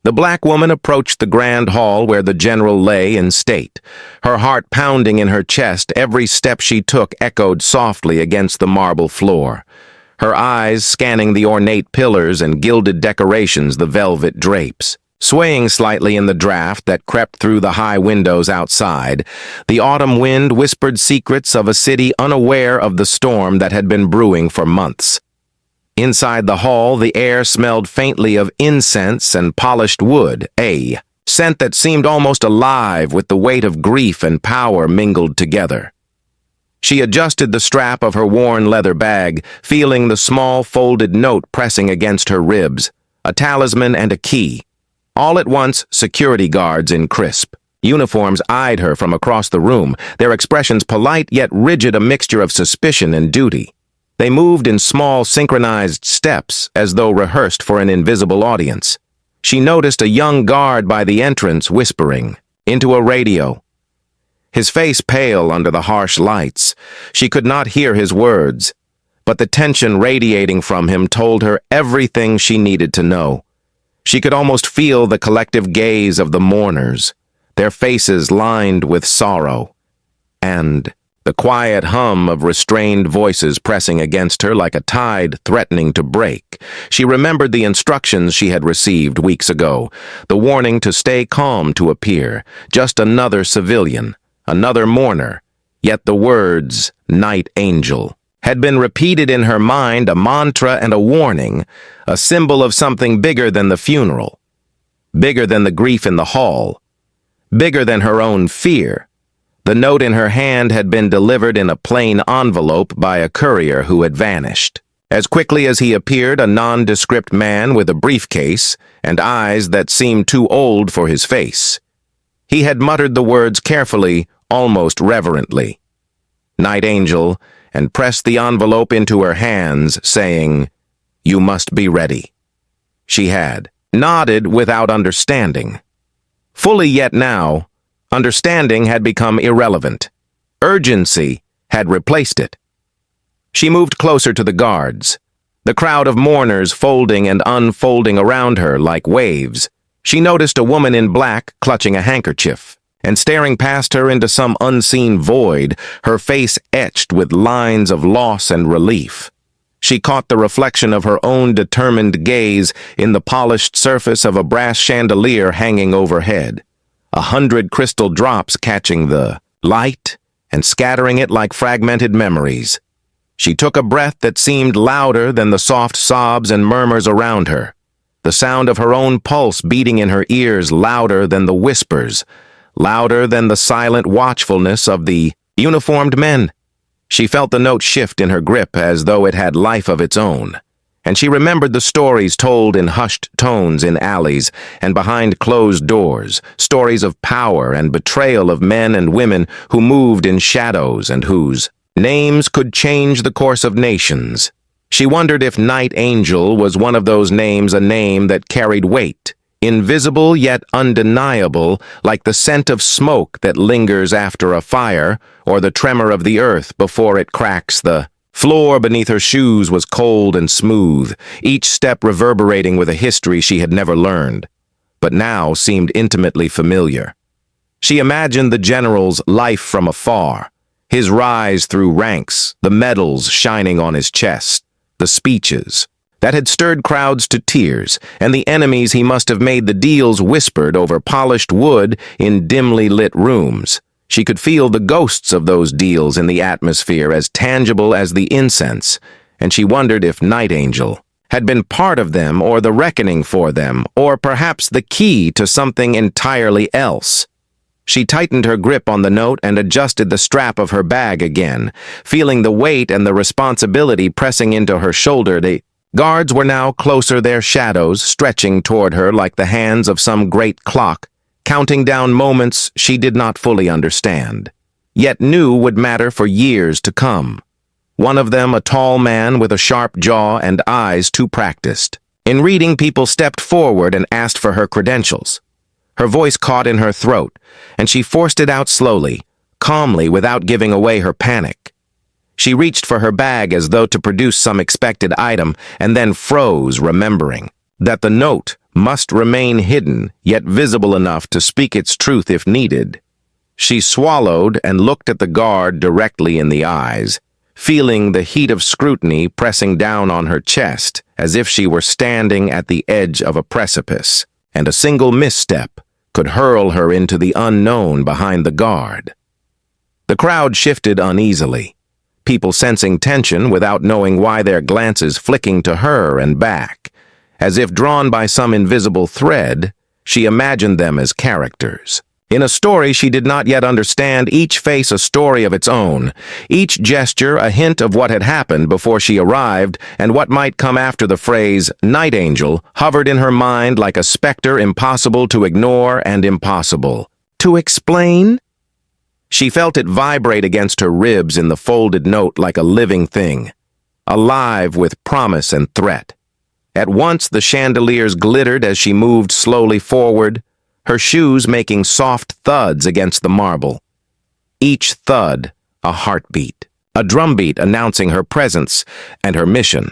The black woman approached the grand hall where the general lay in state. Her heart pounding in her chest, every step she took echoed softly against the marble floor. Her eyes scanning the ornate pillars and gilded decorations, the velvet drapes. Swaying slightly in the draft that crept through the high windows outside, the autumn wind whispered secrets of a city unaware of the storm that had been brewing for months. Inside the hall, the air smelled faintly of incense and polished wood, a scent that seemed almost alive with the weight of grief and power mingled together. She adjusted the strap of her worn leather bag, feeling the small folded note pressing against her ribs, a talisman and a key. All at once, security guards in crisp uniforms eyed her from across the room, their expressions polite yet rigid, a mixture of suspicion and duty. They moved in small, synchronized steps, as though rehearsed for an invisible audience. She noticed a young guard by the entrance whispering into a radio. His face pale under the harsh lights. She could not hear his words, but the tension radiating from him told her everything she needed to know. She could almost feel the collective gaze of the mourners, their faces lined with sorrow, and the quiet hum of restrained voices pressing against her like a tide threatening to break. She remembered the instructions she had received weeks ago, the warning to stay calm to appear, just another civilian, another mourner, yet the words, "Night Angel," had been repeated in her mind, a mantra and a warning, a symbol of something bigger than the funeral, bigger than the grief in the hall, bigger than her own fear. The note in her hand had been delivered in a plain envelope by a courier who had vanished. As quickly as he appeared, a nondescript man with a briefcase and eyes that seemed too old for his face. He had muttered the words carefully, almost reverently, "Night Angel," and pressed the envelope into her hands, saying, "You must be ready." She had nodded without understanding. Fully yet now, understanding had become irrelevant. Urgency had replaced it. She moved closer to the guards, the crowd of mourners folding and unfolding around her like waves. She noticed a woman in black clutching a handkerchief, and staring past her into some unseen void, her face etched with lines of loss and relief. She caught the reflection of her own determined gaze in the polished surface of a brass chandelier hanging overhead, 100 crystal drops catching the light and scattering it like fragmented memories. She took a breath that seemed louder than the soft sobs and murmurs around her, the sound of her own pulse beating in her ears louder than the whispers, louder than the silent watchfulness of the uniformed men. She felt the note shift in her grip as though it had life of its own, and she remembered the stories told in hushed tones in alleys and behind closed doors, stories of power and betrayal of men and women who moved in shadows and whose names could change the course of nations. She wondered if Night Angel was one of those names, a name that carried weight, invisible yet undeniable, like the scent of smoke that lingers after a fire, or the tremor of the earth before it cracks. The floor beneath her shoes was cold and smooth, each step reverberating with a history she had never learned, but now seemed intimately familiar. She imagined the general's life from afar, his rise through ranks, the medals shining on his chest, the speeches that had stirred crowds to tears, and the enemies he must have made the deals whispered over polished wood in dimly lit rooms. She could feel the ghosts of those deals in the atmosphere as tangible as the incense, and she wondered if Night Angel had been part of them or the reckoning for them, or perhaps the key to something entirely else. She tightened her grip on the note and adjusted the strap of her bag again, feeling the weight and the responsibility pressing into her shoulder. The guards were now closer, their shadows stretching toward her like the hands of some great clock, counting down moments she did not fully understand, yet knew would matter for years to come. One of them, a tall man with a sharp jaw and eyes too practiced. In reading, people stepped forward and asked for her credentials. Her voice caught in her throat, and she forced it out slowly, calmly, without giving away her panic. She reached for her bag as though to produce some expected item, and then froze, remembering that the note must remain hidden, yet visible enough to speak its truth if needed. She swallowed and looked at the guard directly in the eyes, feeling the heat of scrutiny pressing down on her chest, as if she were standing at the edge of a precipice, and a single misstep could hurl her into the unknown behind the guard. The crowd shifted uneasily, people sensing tension without knowing why, their glances flicking to her and back. As if drawn by some invisible thread, she imagined them as characters. In a story she did not yet understand, each face a story of its own, each gesture a hint of what had happened before she arrived and what might come after. The phrase "night angel" hovered in her mind like a specter, impossible to ignore and impossible to explain. She felt it vibrate against her ribs in the folded note like a living thing, alive with promise and threat. At once the chandeliers glittered as she moved slowly forward, her shoes making soft thuds against the marble. Each thud a heartbeat, a drumbeat announcing her presence and her mission.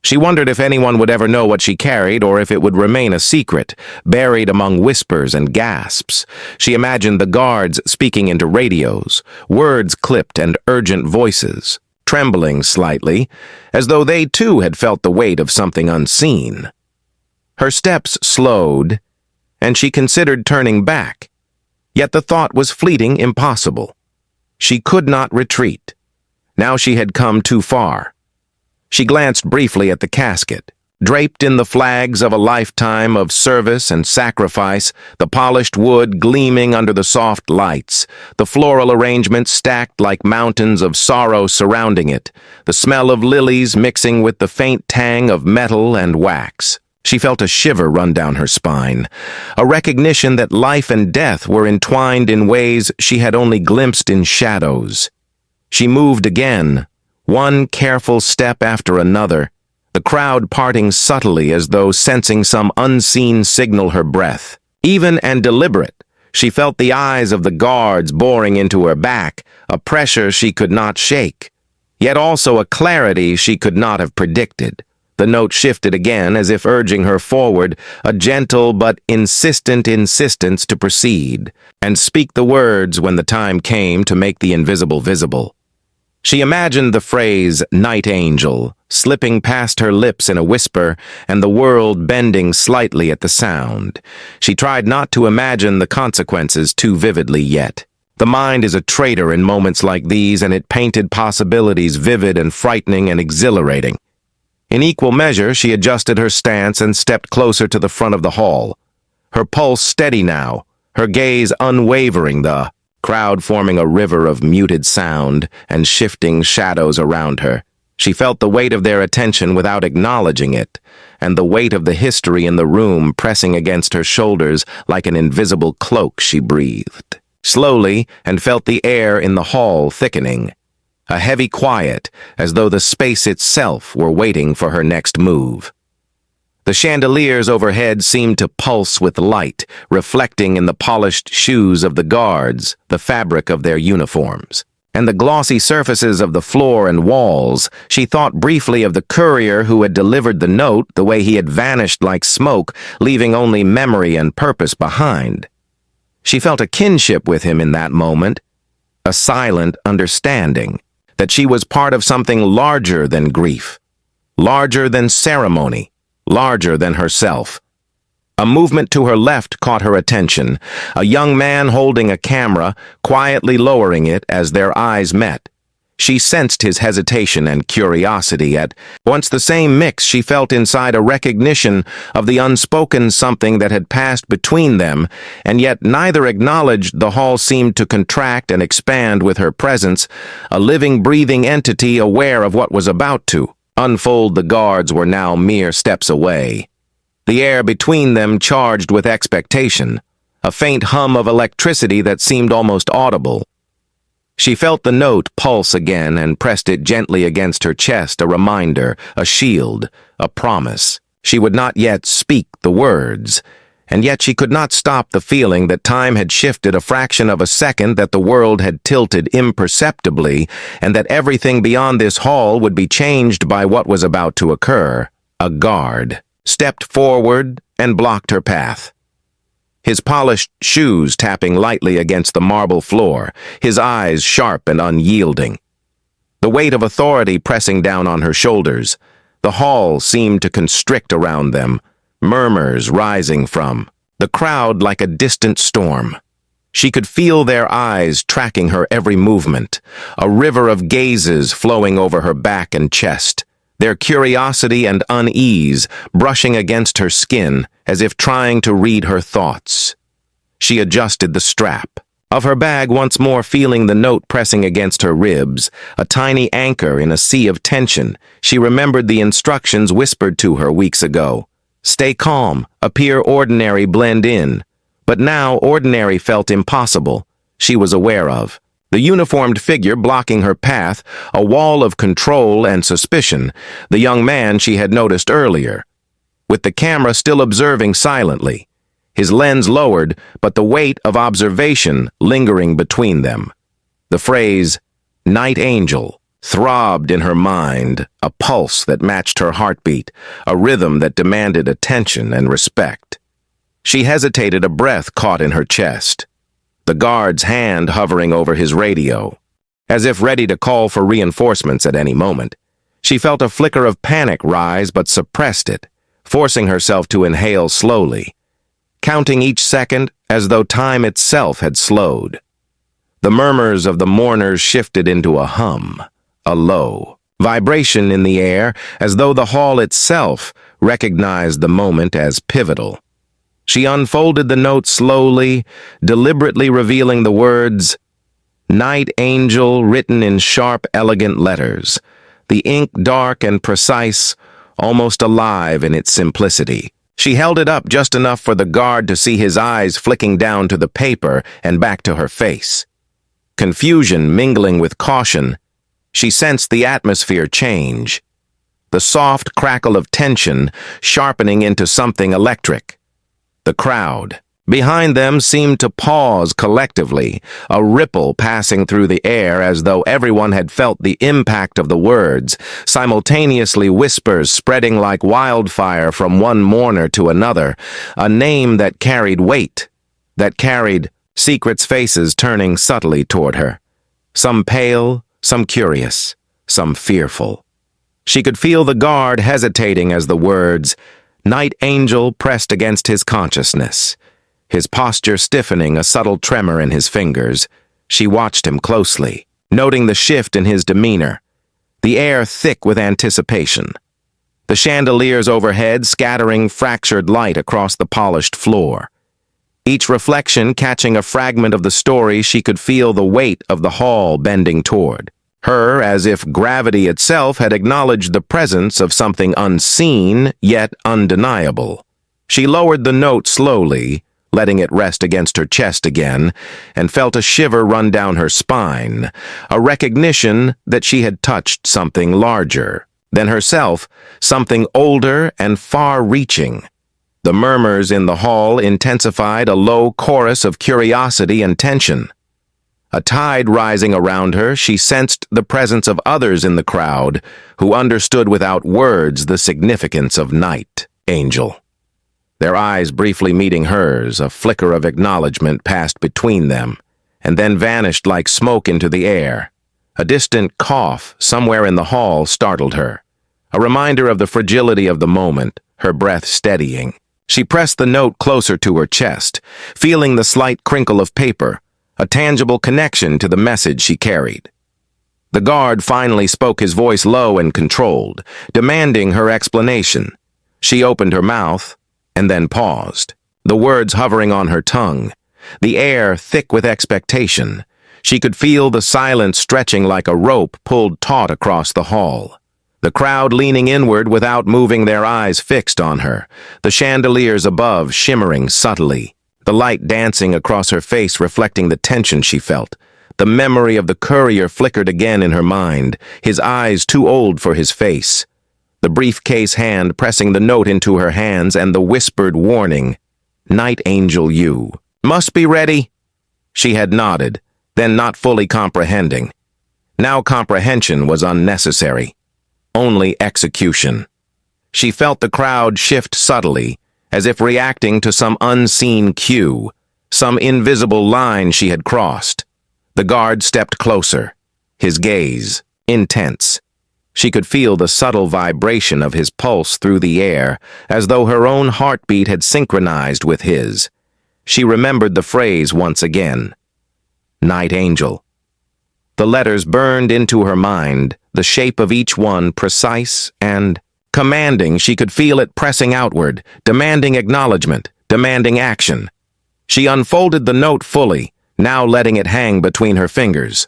She wondered if anyone would ever know what she carried, or if it would remain a secret, buried among whispers and gasps. She imagined the guards speaking into radios, words clipped and urgent voices, trembling slightly, as though they too had felt the weight of something unseen. Her steps slowed, and she considered turning back. Yet the thought was fleeting, impossible. She could not retreat. Now she had come too far. She glanced briefly at the casket, draped in the flags of a lifetime of service and sacrifice, the polished wood gleaming under the soft lights, the floral arrangement stacked like mountains of sorrow surrounding it, the smell of lilies mixing with the faint tang of metal and wax. She felt a shiver run down her spine, a recognition that life and death were entwined in ways she had only glimpsed in shadows. She moved again, one careful step after another, the crowd parting subtly as though sensing some unseen signal. Her breath, even and deliberate, she felt the eyes of the guards boring into her back, a pressure she could not shake, yet also a clarity she could not have predicted. The note shifted again, as if urging her forward, a gentle but insistent insistence to proceed, and speak the words when the time came to make the invisible visible. She imagined the phrase "night angel" slipping past her lips in a whisper, and the world bending slightly at the sound. She tried not to imagine the consequences too vividly yet. The mind is a traitor in moments like these, and it painted possibilities vivid and frightening and exhilarating. In equal measure, she adjusted her stance and stepped closer to the front of the hall. Her pulse steady now, her gaze unwavering, the crowd forming a river of muted sound and shifting shadows around her. She felt the weight of their attention without acknowledging it, and the weight of the history in the room pressing against her shoulders like an invisible cloak. She breathed slowly and felt the air in the hall thickening. A heavy quiet, as though the space itself were waiting for her next move. The chandeliers overhead seemed to pulse with light, reflecting in the polished shoes of the guards, the fabric of their uniforms, and the glossy surfaces of the floor and walls. She thought briefly of the courier who had delivered the note, the way he had vanished like smoke, leaving only memory and purpose behind. She felt a kinship with him in that moment, a silent understanding that she was part of something larger than grief, larger than ceremony, larger than herself. A movement to her left caught her attention, a young man holding a camera, quietly lowering it as their eyes met. She sensed his hesitation and curiosity. At once the same mix she felt inside, a recognition of the unspoken something that had passed between them, and yet neither acknowledged. The hall seemed to contract and expand with her presence, a living, breathing entity aware of what was about to unfold. The guards were now mere steps away, the air between them charged with expectation, a faint hum of electricity that seemed almost audible. She felt the note pulse again and pressed it gently against her chest, a reminder, a shield, a promise. She would not yet speak the words, and yet she could not stop the feeling that time had shifted a fraction of a second, that the world had tilted imperceptibly, and that everything beyond this hall would be changed by what was about to occur. A guard stepped forward, and blocked her path. His polished shoes tapping lightly against the marble floor, his eyes sharp and unyielding. The weight of authority pressing down on her shoulders, the hall seemed to constrict around them, murmurs rising from the crowd like a distant storm. She could feel their eyes tracking her every movement, a river of gazes flowing over her back and chest, their curiosity and unease brushing against her skin as if trying to read her thoughts. She adjusted the strap of her bag, once more feeling the note pressing against her ribs, a tiny anchor in a sea of tension. She remembered the instructions whispered to her weeks ago. Stay calm, appear ordinary, blend in. But now ordinary felt impossible. She was aware of the uniformed figure blocking her path, a wall of control and suspicion, the young man she had noticed earlier, with the camera still observing silently, his lens lowered, but the weight of observation lingering between them. The phrase, "Night Angel," throbbed in her mind, a pulse that matched her heartbeat, a rhythm that demanded attention and respect. She hesitated, a breath caught in her chest, the guard's hand hovering over his radio, as if ready to call for reinforcements at any moment. She felt a flicker of panic rise but suppressed it, forcing herself to inhale slowly, counting each second as though time itself had slowed. The murmurs of the mourners shifted into a hum, a low vibration in the air, as though the hall itself recognized the moment as pivotal. She unfolded the note slowly, deliberately revealing the words, "Night Angel," written in sharp, elegant letters, the ink dark and precise, almost alive in its simplicity. She held it up just enough for the guard to see his eyes flicking down to the paper and back to her face. Confusion mingling with caution, she sensed the atmosphere change, the soft crackle of tension sharpening into something electric. The crowd behind them seemed to pause collectively, a ripple passing through the air as though everyone had felt the impact of the words, simultaneously whispers spreading like wildfire from one mourner to another, a name that carried weight, that carried secrets, faces turning subtly toward her, some pale, some curious, some fearful. She could feel the guard hesitating as the words, "Night Angel," pressed against his consciousness, his posture stiffening, a subtle tremor in his fingers. She watched him closely, noting the shift in his demeanor, the air thick with anticipation, the chandeliers overhead scattering fractured light across the polished floor. Each reflection catching a fragment of the story, she could feel the weight of the hall bending toward her, as if gravity itself had acknowledged the presence of something unseen yet undeniable. She lowered the note slowly, letting it rest against her chest again, and felt a shiver run down her spine, a recognition that she had touched something larger than herself, something older and far-reaching. The murmurs in the hall intensified, a low chorus of curiosity and tension. A tide rising around her, she sensed the presence of others in the crowd who understood without words the significance of Night Angel. Their eyes briefly meeting hers, a flicker of acknowledgement passed between them, and then vanished like smoke into the air. A distant cough somewhere in the hall startled her, a reminder of the fragility of the moment, her breath steadying. She pressed the note closer to her chest, feeling the slight crinkle of paper, a tangible connection to the message she carried. The guard finally spoke, his voice low and controlled, demanding her explanation. She opened her mouth and then paused, the words hovering on her tongue, the air thick with expectation. She could feel the silence stretching like a rope pulled taut across the hall. The crowd leaning inward without moving, their eyes fixed on her, the chandeliers above shimmering subtly, the light dancing across her face reflecting the tension she felt. The memory of the courier flickered again in her mind, his eyes too old for his face. The briefcase hand pressing the note into her hands and the whispered warning, "Night Angel, you must be ready." She had nodded, then not fully comprehending. Now comprehension was unnecessary. Only execution. She felt the crowd shift subtly, as if reacting to some unseen cue, some invisible line she had crossed. The guard stepped closer, his gaze intense. She could feel the subtle vibration of his pulse through the air, as though her own heartbeat had synchronized with his. She remembered the phrase once again. Night Angel. The letters burned into her mind, the shape of each one precise and commanding. She could feel it pressing outward, demanding acknowledgement, demanding action. She unfolded the note fully, now letting it hang between her fingers.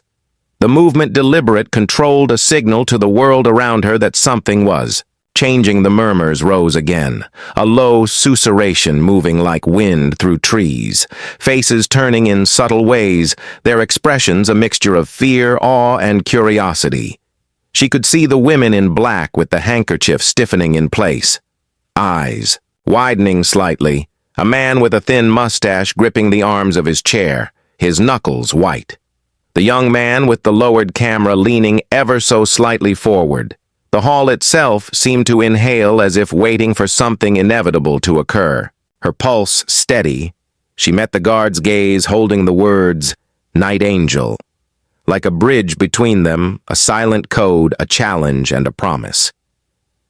The movement, deliberate, controlled a signal to the world around her that something was. Changing, the murmurs rose again, a low susurration moving like wind through trees, faces turning in subtle ways, their expressions a mixture of fear, awe, and curiosity. She could see the women in black with the handkerchief stiffening in place, eyes widening slightly, a man with a thin mustache gripping the arms of his chair, his knuckles white. The young man with the lowered camera leaning ever so slightly forward. The hall itself seemed to inhale as if waiting for something inevitable to occur. Her pulse steady, she met the guard's gaze holding the words, Night Angel. Like a bridge between them, a silent code, a challenge, and a promise.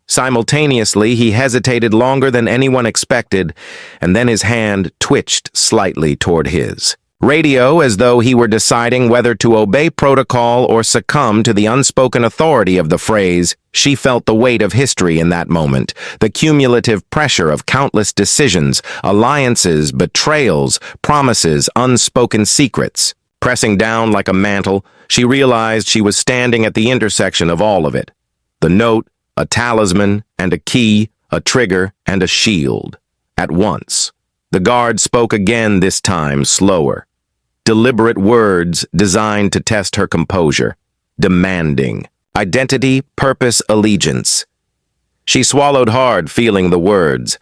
Simultaneously, he hesitated longer than anyone expected, and then his hand twitched slightly toward his. Radio, as though he were deciding whether to obey protocol or succumb to the unspoken authority of the phrase. She felt the weight of history in that moment, the cumulative pressure of countless decisions, alliances, betrayals, promises, unspoken secrets. Pressing down like a mantle, she realized she was standing at the intersection of all of it. The note, a talisman, and a key, a trigger, and a shield. At once. The guard spoke again, this time slower. Deliberate words designed to test her composure. Demanding. Identity, purpose, allegiance. She swallowed hard, feeling the words.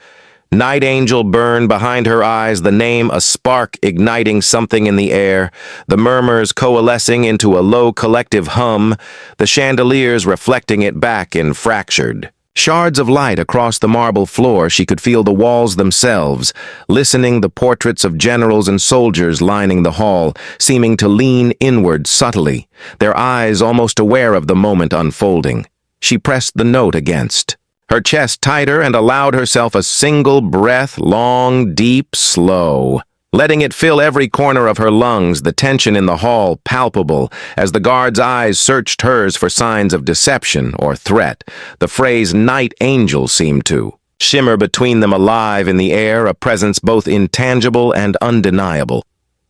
Night Angel burned behind her eyes, the name a spark igniting something in the air, the murmurs coalescing into a low collective hum, the chandeliers reflecting it back in fractured shards of light across the marble floor. She could feel the walls themselves, listening the portraits of generals and soldiers lining the hall, seeming to lean inward subtly, their eyes almost aware of the moment unfolding. She pressed the note against her chest tighter and allowed herself a single breath, long, deep, slow, letting it fill every corner of her lungs, the tension in the hall palpable as the guard's eyes searched hers for signs of deception or threat. The phrase Night Angel seemed to shimmer between them, alive in the air, a presence both intangible and undeniable.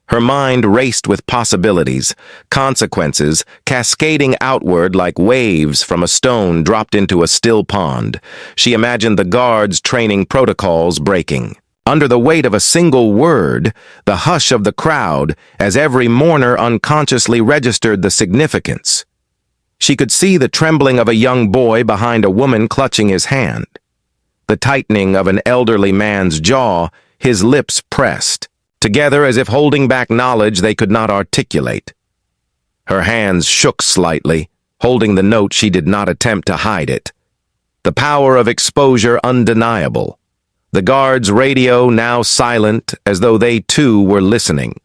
Her mind raced with possibilities, consequences, cascading outward like waves from a stone dropped into a still pond. She imagined the guards' training protocols breaking. Under the weight of a single word, the hush of the crowd, as every mourner unconsciously registered the significance. She could see the trembling of a young boy behind a woman clutching his hand. The tightening of an elderly man's jaw, his lips pressed, together as if holding back knowledge they could not articulate. Her hands shook slightly, holding the note. She did not attempt to hide it. The power of exposure undeniable. The guard's radio now silent, as though they too were listening.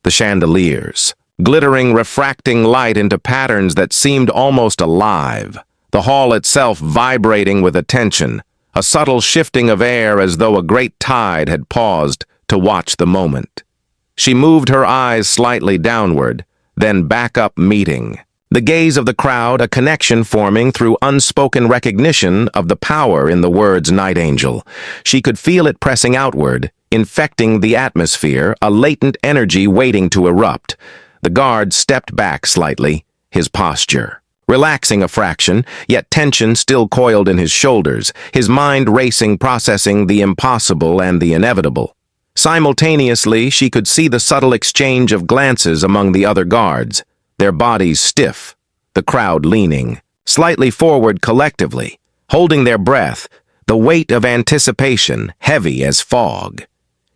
The chandeliers, glittering, refracting light into patterns that seemed almost alive. The hall itself vibrating with attention, a subtle shifting of air as though a great tide had paused to watch the moment. She moved her eyes slightly downward, then back up, meeting the gaze of the crowd, a connection forming through unspoken recognition of the power in the words Night Angel. She could feel it pressing outward, infecting the atmosphere, a latent energy waiting to erupt. The guard stepped back slightly, his posture relaxing a fraction, yet tension still coiled in his shoulders, his mind racing, processing the impossible and the inevitable. Simultaneously, she could see the subtle exchange of glances among the other guards, their bodies stiff, the crowd leaning slightly forward collectively, holding their breath, the weight of anticipation heavy as fog.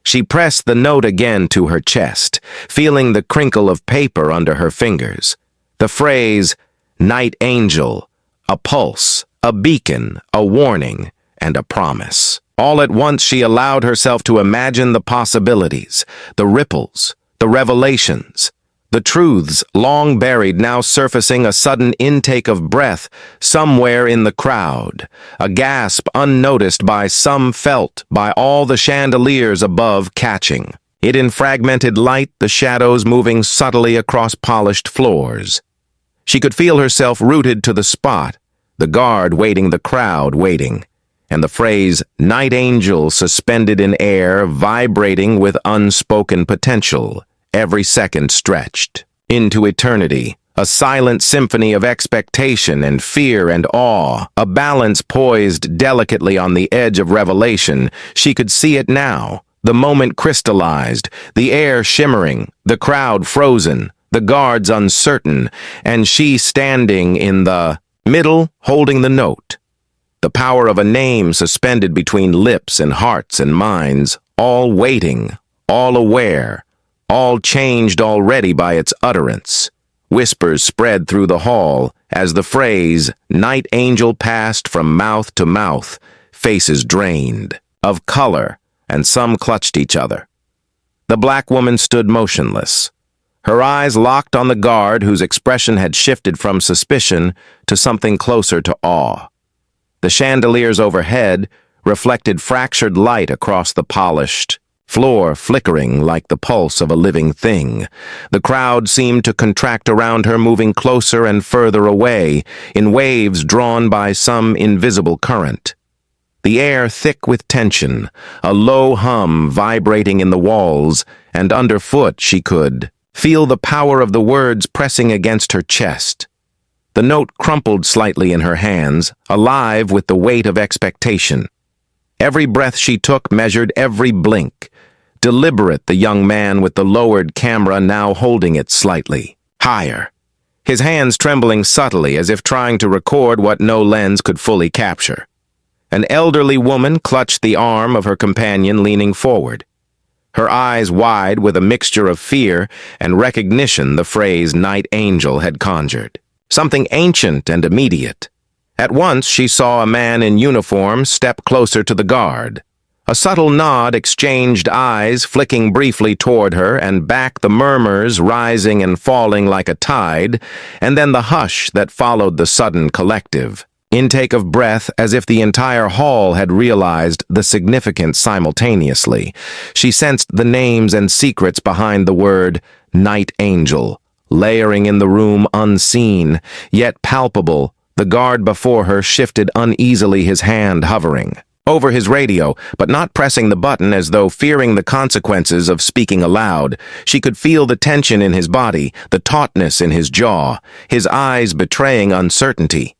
She pressed the note again to her chest, feeling the crinkle of paper under her fingers. The phrase, Night Angel, a pulse, a beacon, a warning, and a promise. All at once she allowed herself to imagine the possibilities, the ripples, the revelations, the truths long buried now surfacing, a sudden intake of breath somewhere in the crowd, a gasp unnoticed by some, felt by all, the chandeliers above catching it in fragmented light, the shadows moving subtly across polished floors. She could feel herself rooted to the spot, the guard waiting, the crowd waiting, and the phrase "night angel" suspended in air, vibrating with unspoken potential, every second stretched into eternity, a silent symphony of expectation and fear and awe, a balance poised delicately on the edge of revelation. She could see it now, the moment crystallized, the air shimmering, the crowd frozen, the guards uncertain, and she standing in the middle, holding the note. The power of a name suspended between lips and hearts and minds, all waiting, all aware, all changed already by its utterance. Whispers spread through the hall as the phrase "night angel" passed from mouth to mouth, faces drained of color, and some clutched each other. The black woman stood motionless, her eyes locked on the guard, whose expression had shifted from suspicion to something closer to awe. The chandeliers overhead reflected fractured light across the polished floor, flickering like the pulse of a living thing. The crowd seemed to contract around her, moving closer and further away, in waves drawn by some invisible current. The air thick with tension, a low hum vibrating in the walls, and underfoot she could feel the power of the words pressing against her chest. The note crumpled slightly in her hands, alive with the weight of expectation. Every breath she took measured every blink. Deliberate, the young man with the lowered camera now holding it slightly higher, his hands trembling subtly as if trying to record what no lens could fully capture. An elderly woman clutched the arm of her companion, leaning forward, her eyes wide with a mixture of fear and recognition. The phrase "night angel" had conjured something ancient and immediate. At once she saw a man in uniform step closer to the guard. A subtle nod exchanged, eyes flicking briefly toward her and back, the murmurs rising and falling like a tide, and then the hush that followed, the sudden collective intake of breath, as if the entire hall had realized the significance simultaneously. She sensed the names and secrets behind the word "night angel," layering in the room, unseen, yet palpable. The guard before her shifted uneasily, his hand hovering over his radio, but not pressing the button, as though fearing the consequences of speaking aloud. She could feel the tension in his body, the tautness in his jaw, his eyes betraying uncertainty.